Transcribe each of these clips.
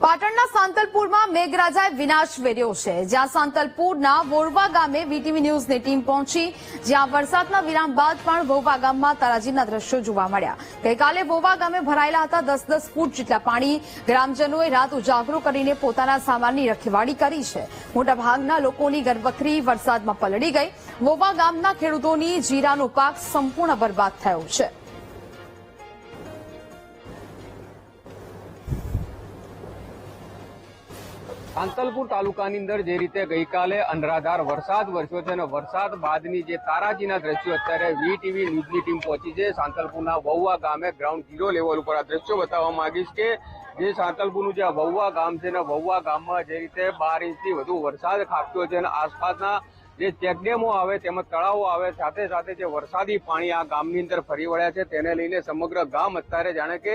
પાટણના સાંતલપુરમાં મેઘરાજાએ વિનાશ વેર્યો છે, જ્યાં સાંતલપુરના વોરવા ગામે વીટીવી ન્યૂઝની ટીમ પહોંચી, જ્યાં વરસાદના વિરામ બાદ પણ વોવા ગામમાં તારાજીના દ્રશ્યો જોવા મળ્યા. ગઈકાલે વોવા ગામે ભરાયેલા હતા 10-10 ફૂટ જેટલા પાણી. ગ્રામજનોએ રાત ઉજાગરો કરીને પોતાના સામાનની રખેવાળી કરી છે. મોટાભાગના લોકોની ઘરવખરી વરસાદમાં પલળી ગઈ. વોવા ગામના ખેડૂતોની જીરાનો પાક સંપૂર્ણ બરબાદ થયો છે. સાંતલપુર તાલુકાની અંદર જે રીતે ગઈકાલે અનરાધાર વરસાદ વરસ્યો છે અને વરસાદ બાદની જે તારાજીના દ્રશ્યો અત્યારે વીટીવી ન્યૂઝની ટીમ પહોંચી છે સાંતલપુરના વહુવા ગામે ગ્રાઉન્ડ ઝીરો લેવલ ઉપર આ દ્રશ્યો બતાવવા માંગીશ કે જે સાંતલપુરનું જે વહુવા ગામ છે ને વહુવા ગામમાં જે રીતે 12 ઇંચથી વધુ વરસાદ ખાબક્યો છે અને આસપાસના જે ચેકડેમો આવે તેમજ તળાવો આવે સાથે સાથે જે વરસાદી પાણી આ ગામની અંદર ફરી વળ્યા છે તેને લઈને સમગ્ર ગામ અત્યારે જાણે કે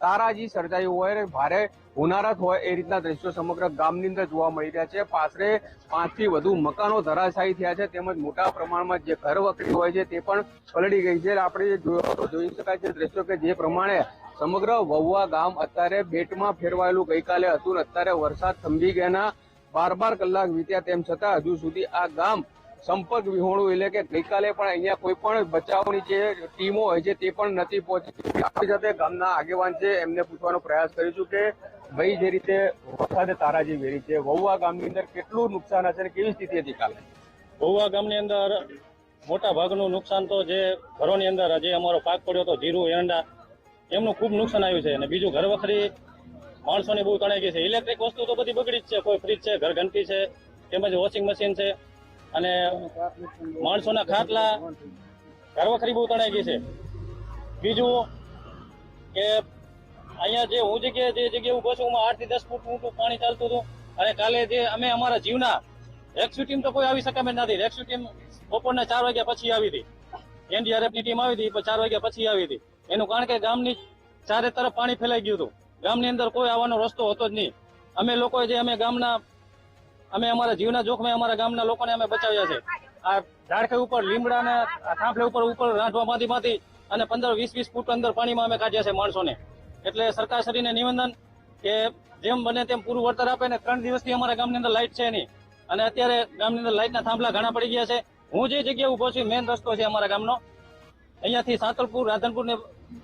તારાજી સર્જાયું હોય, ભારે હોનારત હોય એ રીતના દ્રશ્યો સમગ્ર ગામની અંદર જોવા મળી રહ્યા છે. આશરે 5 થી વધુ મકાનો ધરાશાયી થયા છે તેમજ મોટા પ્રમાણમાં જે ઘર વખરી હોય છે તે પણ પલળી ગઈ છે. આપણે જોઈ શકાય છે દ્રશ્યો કે જે પ્રમાણે સમગ્ર વહુવા ગામ અત્યારે બેટમાં ફેરવાયેલું ગઈકાલે હતું. અત્યારે વરસાદ થંભી ગયાના 12 કલાક વીત્યા તેમ છતાં હજુ સુધી આ ગામ સંપર્ક વિહોણું, એટલે કે ગઈકાલે પણ અહીંયા કોઈ પણ બચાવની જે ટીમો હોય છે તે પણ નથી પહોંચી. આપણી સાથે ગામના આગેવાન છે, એમને પૂછવાનો પ્રયાસ કરીશું કે ભાઈ જે રીતે વરસાદે તારાજી વેરી છે વહુવા ગામની અંદર કેટલું નુકસાન હશે અને કેવી સ્થિતિ હતી કાલે? વહુવા ગામની અંદર મોટા ભાગનું નુકસાન તો જે ઘરોની અંદર જે અમારો પાક પડ્યો હતો જીરું એરંડા એમનું ખૂબ નુકસાન આવ્યું છે. અને બીજું ઘર વખરી માણસોની બહુ તણાઈ ગઈ છે. ઇલેક્ટ્રિક વસ્તુ તો બધી બગડી જ છે, કોઈ ફ્રીજ છે, ઘર ઘંટી છે, તેમજ વોશિંગ મશીન છે અને માણસોના ખાટલા ઘર વખરી બહુ તણાઈ ગઈ છે. બીજું કે અહીંયા જે હું જે જગ્યાએ ઉભો છું 8 થી 10 ફૂટ ઊંચું પાણી ચાલતું હતું. અને કાલે જે અમે અમારા જીવના રેસ્ક્યુ ટીમ તો કોઈ આવી શકે એમ નથી. રેસ્ક્યુ ટીમ બપોરના 4 વાગ્યા પછી આવી હતી. એનડીઆરએફની ટીમ આવી હતી, 4 વાગ્યા પછી આવી હતી. એનું કારણ કે ગામની ચારે તરફ પાણી ફેલાઈ ગયું હતું. ગામની અંદર કોઈ આવવાનો રસ્તો હતો જ નહીં. અમે લોકોએ જે અમે અમારા જીવના જોખમે અમારા ગામના લોકોને અમે બચાવ્યા છે. આ ઝાડખે ઉપર લીમડાના થાંભલે ઉપર રાંધવામાંથી અને 15-20 ફૂટ અંદર પાણીમાં અમે કાઢ્યા છે માણસોને. એટલે સરકારશ્રીને નિવેદન કે જેમ બને તેમ પૂરું વળતર આપે ને. 3 દિવસથી અમારા ગામની અંદર લાઇટ છે નહીં અને અત્યારે ગામની અંદર લાઇટના થાંભલા ઘણા પડી ગયા છે. હું જે જગ્યાએ ઉભો છું મેઇન રસ્તો છે અમારા ગામનો, અહીંયાથી સાંતલપુર રાધનપુર ને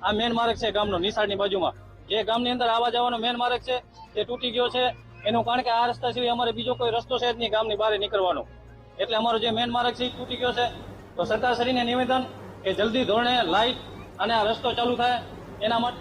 આ મેઇન માર્ગ છે ગામનો નિશાળની બાજુમાં. જે ગામની અંદર આવવા જવાનો મેઇન માર્ગ છે તે તૂટી ગયો છે. એનું કારણ કે આ રસ્તા સિવાય અમારે બીજો કોઈ રસ્તો છે જ નહીં ગામની બહાર નીકળવાનો. એટલે અમારો જે મેઇન માર્ગ છે એ તૂટી ગયો છે. તો સરકારશ્રીને નિવેદન કે જલ્દી ધોરણે લાઇટ અને આ રસ્તો ચાલુ થાય એના માટે